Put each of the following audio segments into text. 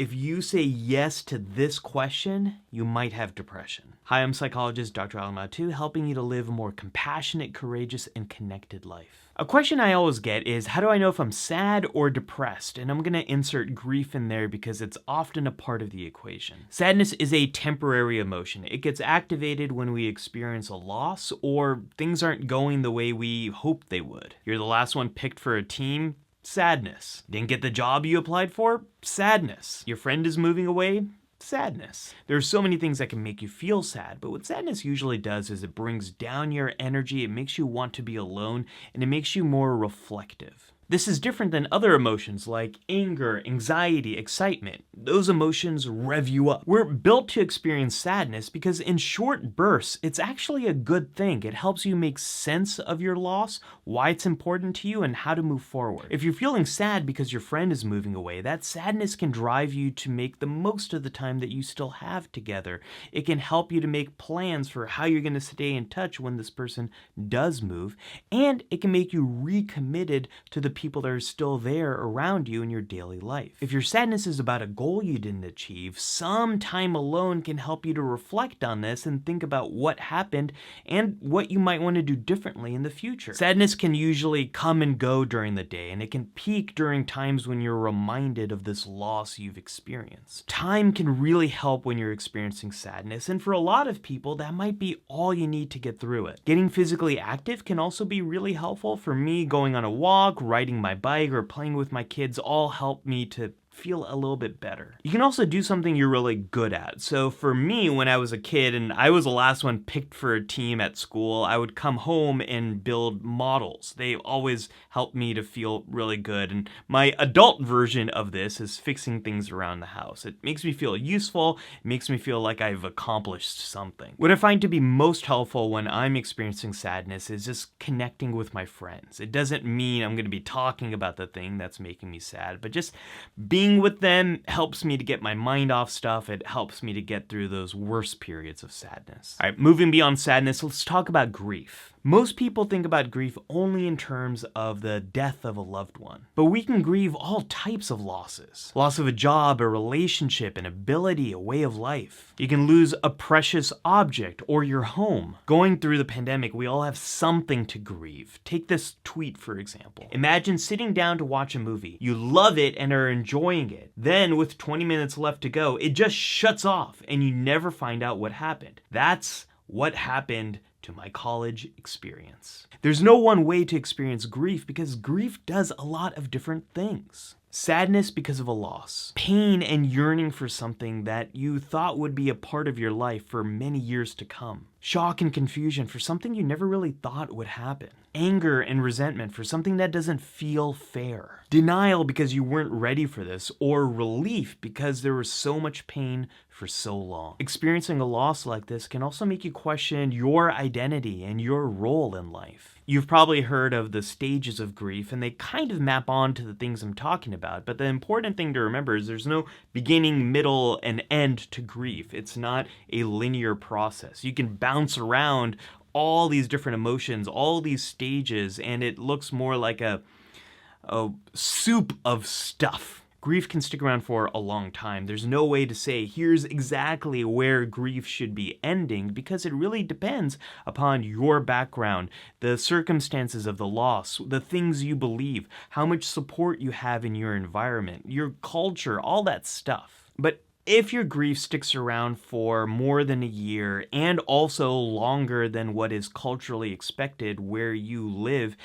If you say yes to this question, you might have depression. Hi, I'm psychologist Dr. Mattu, helping you to live a more compassionate, courageous, and connected life. A question I always get is, how do I know if I'm sad or depressed? And I'm gonna insert grief in there because it's often a part of the equation. Sadness is a temporary emotion. It gets activated when we experience a loss or things aren't going the way we hoped they would. You're the last one picked for a team. Sadness. Didn't get the job you applied for? Sadness. Your friend is moving away? Sadness. There are so many things that can make you feel sad, but what sadness usually does is it brings down your energy, it makes you want to be alone, and it makes you more reflective. This is different than other emotions like anger, anxiety, excitement. Those emotions rev you up. We're built to experience sadness because in short bursts, it's actually a good thing. It helps you make sense of your loss, why it's important to you, and how to move forward. If you're feeling sad because your friend is moving away, that sadness can drive you to make the most of the time that you still have together. It can help you to make plans for how you're going to stay in touch when this person does move, and it can make you recommitted to the people that are still there around you in your daily life. If your sadness is about a goal you didn't achieve, some time alone can help you to reflect on this and think about what happened and what you might want to do differently in the future. Sadness can usually come and go during the day, and it can peak during times when you're reminded of this loss you've experienced. Time can really help when you're experiencing sadness, and for a lot of people, that might be all you need to get through it. Getting physically active can also be really helpful. For me, going on a walk, riding my bike, or playing with my kids all help me to feel a little bit better. You can also do something you're really good at. So for me, when I was a kid and I was the last one picked for a team at school, I would come home and build models. They always helped me to feel really good. And my adult version of this is fixing things around the house. It makes me feel useful. It makes me feel like I've accomplished something. What I find to be most helpful when I'm experiencing sadness is just connecting with my friends. It doesn't mean I'm going to be talking about the thing that's making me sad, but just being with them helps me to get my mind off stuff. It helps me to get through those worst periods of sadness. All right, moving beyond sadness, let's talk about grief. Most people think about grief only in terms of the death of a loved one, but we can grieve all types of losses. Loss of a job, a relationship, an ability, a way of life. You can lose a precious object or your home. Going through the pandemic, we all have something to grieve. Take this tweet, for example. Imagine sitting down to watch a movie. You love it and are enjoying it. Then, with 20 minutes left to go, it just shuts off and you never find out what happened. That's what happened to my college experience. There's no one way to experience grief because grief does a lot of different things. Sadness because of a loss. Pain and yearning for something that you thought would be a part of your life for many years to come. Shock and confusion for something you never really thought would happen. Anger and resentment for something that doesn't feel fair. Denial because you weren't ready for this, or relief because there was so much pain for so long. Experiencing a loss like this can also make you question your identity and your role in life. You've probably heard of the stages of grief, and they kind of map on to the things I'm talking about, but the important thing to remember is there's no beginning, middle, and end to grief. It's not a linear process. You can bounce around all these different emotions, all these stages, and it looks more like a soup of stuff. Grief can stick around for a long time. There's no way to say, here's exactly where grief should be ending, because it really depends upon your background, the circumstances of the loss, the things you believe, how much support you have in your environment, your culture, all that stuff. But if your grief sticks around for more than a year and also longer than what is culturally expected where you live,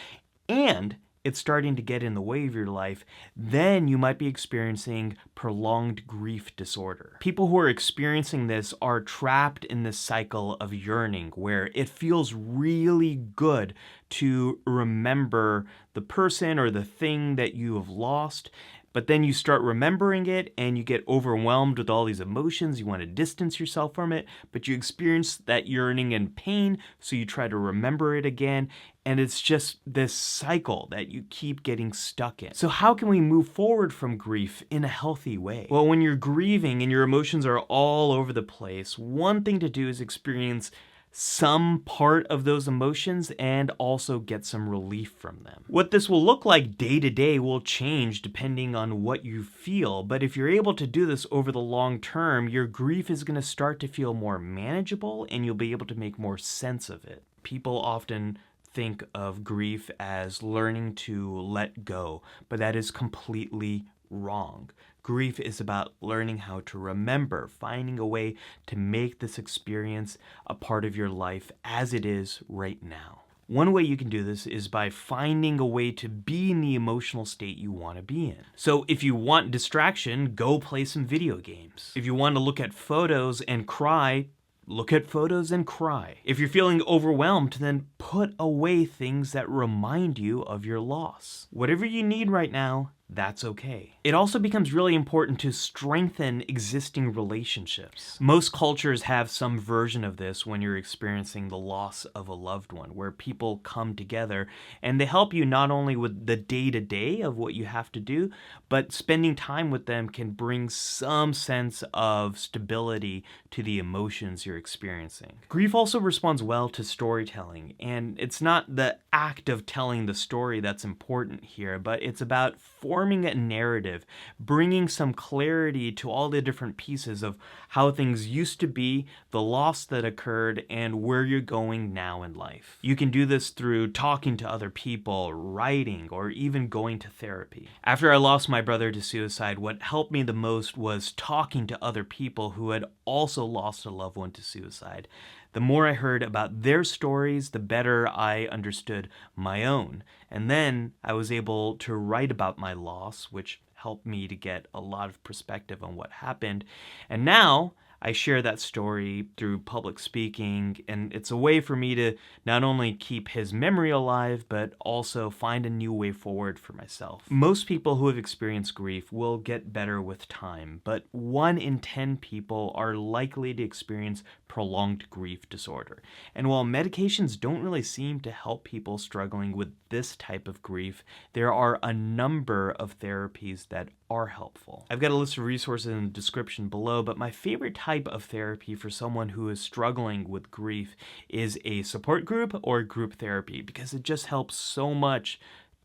and it's starting to get in the way of your life, then you might be experiencing prolonged grief disorder. People who are experiencing this are trapped in this cycle of yearning where it feels really good to remember the person or the thing that you have lost, but then you start remembering it and you get overwhelmed with all these emotions. You want to distance yourself from it, but you experience that yearning and pain, so you try to remember it again. And it's just this cycle that you keep getting stuck in. So how can we move forward from grief in a healthy way? Well, when you're grieving and your emotions are all over the place, one thing to do is experience some part of those emotions and also get some relief from them. What this will look like day to day will change depending on what you feel, but if you're able to do this over the long term, your grief is going to start to feel more manageable and you'll be able to make more sense of it. People often think of grief as learning to let go, but that is completely wrong. Grief is about learning how to remember, finding a way to make this experience a part of your life as it is right now. One way you can do this is by finding a way to be in the emotional state you want to be in. So if you want distraction, go play some video games. If you want to look at photos and cry, look at photos and cry. If you're feeling overwhelmed, then put away things that remind you of your loss. Whatever you need right now, that's okay. It also becomes really important to strengthen existing relationships. Most cultures have some version of this when you're experiencing the loss of a loved one, where people come together and they help you not only with the day-to-day of what you have to do, but spending time with them can bring some sense of stability to the emotions you're experiencing. Grief also responds well to storytelling, and it's not the act of telling the story that's important here, but it's about forming a narrative, bringing some clarity to all the different pieces of how things used to be, the loss that occurred, and where you're going now in life. You can do this through talking to other people, writing, or even going to therapy. After I lost my brother to suicide, what helped me the most was talking to other people who had also lost a loved one to suicide. The more I heard about their stories, the better I understood my own. And then I was able to write about my loss, which helped me to get a lot of perspective on what happened. And now I share that story through public speaking, and it's a way for me to not only keep his memory alive, but also find a new way forward for myself. Most people who have experienced grief will get better with time, but 1 in 10 people are likely to experience prolonged grief disorder. And while medications don't really seem to help people struggling with this type of grief, there are a number of therapies that are helpful. I've got a list of resources in the description below, but my favorite type of therapy for someone who is struggling with grief is a support group or group therapy, because it just helps so much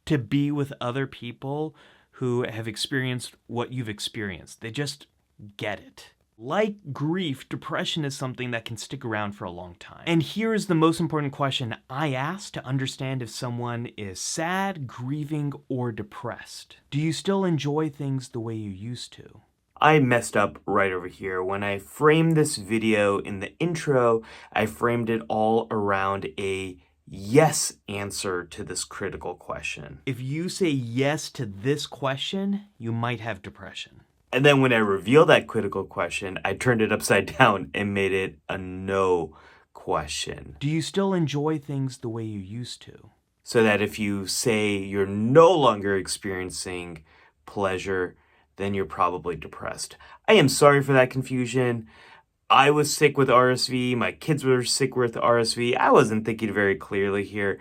to be with other people who have experienced what you've experienced. They just get it. Like grief, depression is something that can stick around for a long time. And here is the most important question I ask to understand if someone is sad, grieving, or depressed. Do you still enjoy things the way you used to? I messed up right over here. When I framed this video in the intro, I framed it all around a yes answer to this critical question. If you say yes to this question, you might have depression. And then when I revealed that critical question, I turned it upside down and made it a no question. Do you still enjoy things the way you used to? So that if you say you're no longer experiencing pleasure, then you're probably depressed. I am sorry for that confusion. I was sick with RSV. My kids were sick with RSV. I wasn't thinking very clearly here.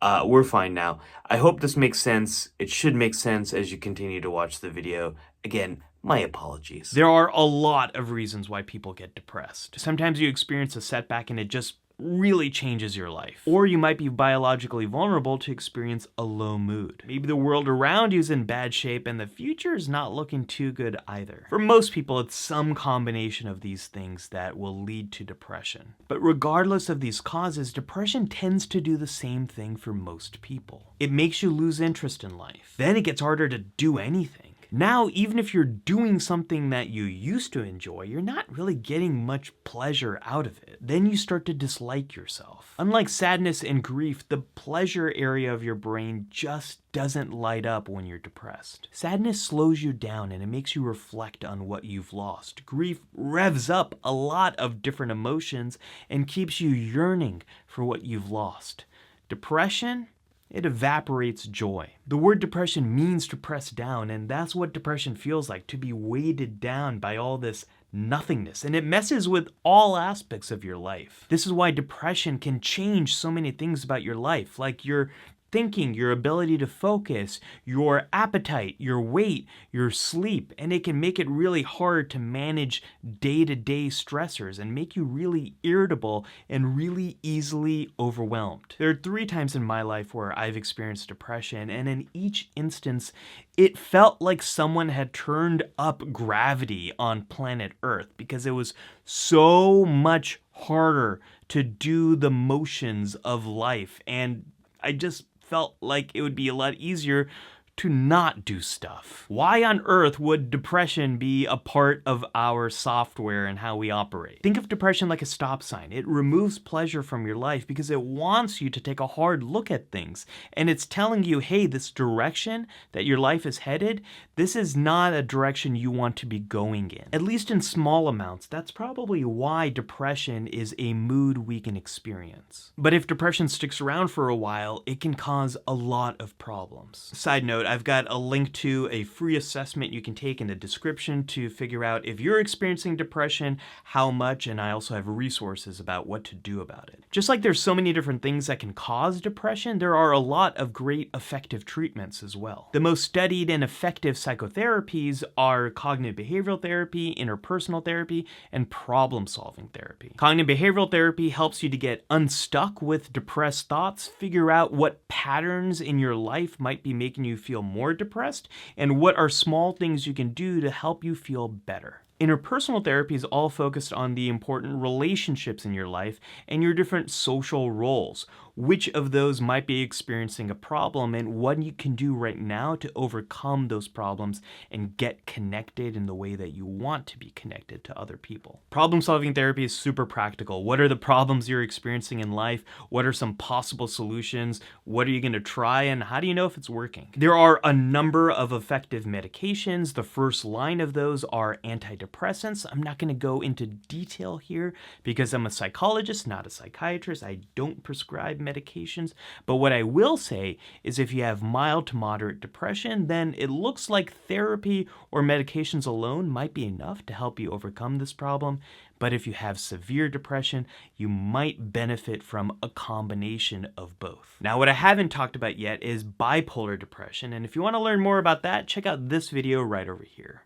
We're fine now. I hope this makes sense. It should make sense as you continue to watch the video. Again, my apologies. There are a lot of reasons why people get depressed. Sometimes you experience a setback and it just really changes your life. Or you might be biologically vulnerable to experience a low mood. Maybe the world around you is in bad shape and the future is not looking too good either. For most people, it's some combination of these things that will lead to depression. But regardless of these causes, depression tends to do the same thing for most people. It makes you lose interest in life. Then it gets harder to do anything. Now, even if you're doing something that you used to enjoy, you're not really getting much pleasure out of it. Then you start to dislike yourself. Unlike sadness and grief, the pleasure area of your brain just doesn't light up when you're depressed. Sadness slows you down and it makes you reflect on what you've lost. Grief revs up a lot of different emotions and keeps you yearning for what you've lost. Depression, it evaporates joy. The word depression means to press down, and that's what depression feels like, to be weighted down by all this nothingness, and it messes with all aspects of your life. This is why depression can change so many things about your life, like your thinking, your ability to focus, your appetite, your weight, your sleep, and it can make it really hard to manage day-to-day stressors and make you really irritable and really easily overwhelmed. There are 3 times in my life where I've experienced depression, and in each instance, it felt like someone had turned up gravity on planet Earth because it was so much harder to do the motions of life, and I just felt like it would be a lot easier to not do stuff. Why on earth would depression be a part of our software and how we operate? Think of depression like a stop sign. It removes pleasure from your life because it wants you to take a hard look at things. And it's telling you, hey, this direction that your life is headed, this is not a direction you want to be going in. At least in small amounts, that's probably why depression is a mood we can experience. But if depression sticks around for a while, it can cause a lot of problems. Side note, I've got a link to a free assessment you can take in the description to figure out if you're experiencing depression, how much, and I also have resources about what to do about it. Just like there's so many different things that can cause depression, there are a lot of great effective treatments as well. The most studied and effective psychotherapies are cognitive behavioral therapy, interpersonal therapy, and problem-solving therapy. Cognitive behavioral therapy helps you to get unstuck with depressed thoughts, figure out what patterns in your life might be making you feel more depressed, and what are small things you can do to help you feel better. Interpersonal therapy is all focused on the important relationships in your life and your different social roles. Which of those might be experiencing a problem and what you can do right now to overcome those problems and get connected in the way that you want to be connected to other people. Problem-solving therapy is super practical. What are the problems you're experiencing in life? What are some possible solutions? What are you going to try, and how do you know if it's working? There are a number of effective medications. The first line of those are antidepressants. I'm not going to go into detail here because I'm a psychologist, not a psychiatrist. I don't prescribe medications, but what I will say is if you have mild to moderate depression, then it looks like therapy or medications alone might be enough to help you overcome this problem. But if you have severe depression, you might benefit from a combination of both. Now, what I haven't talked about yet is bipolar depression, and if you want to learn more about that, check out this video right over here.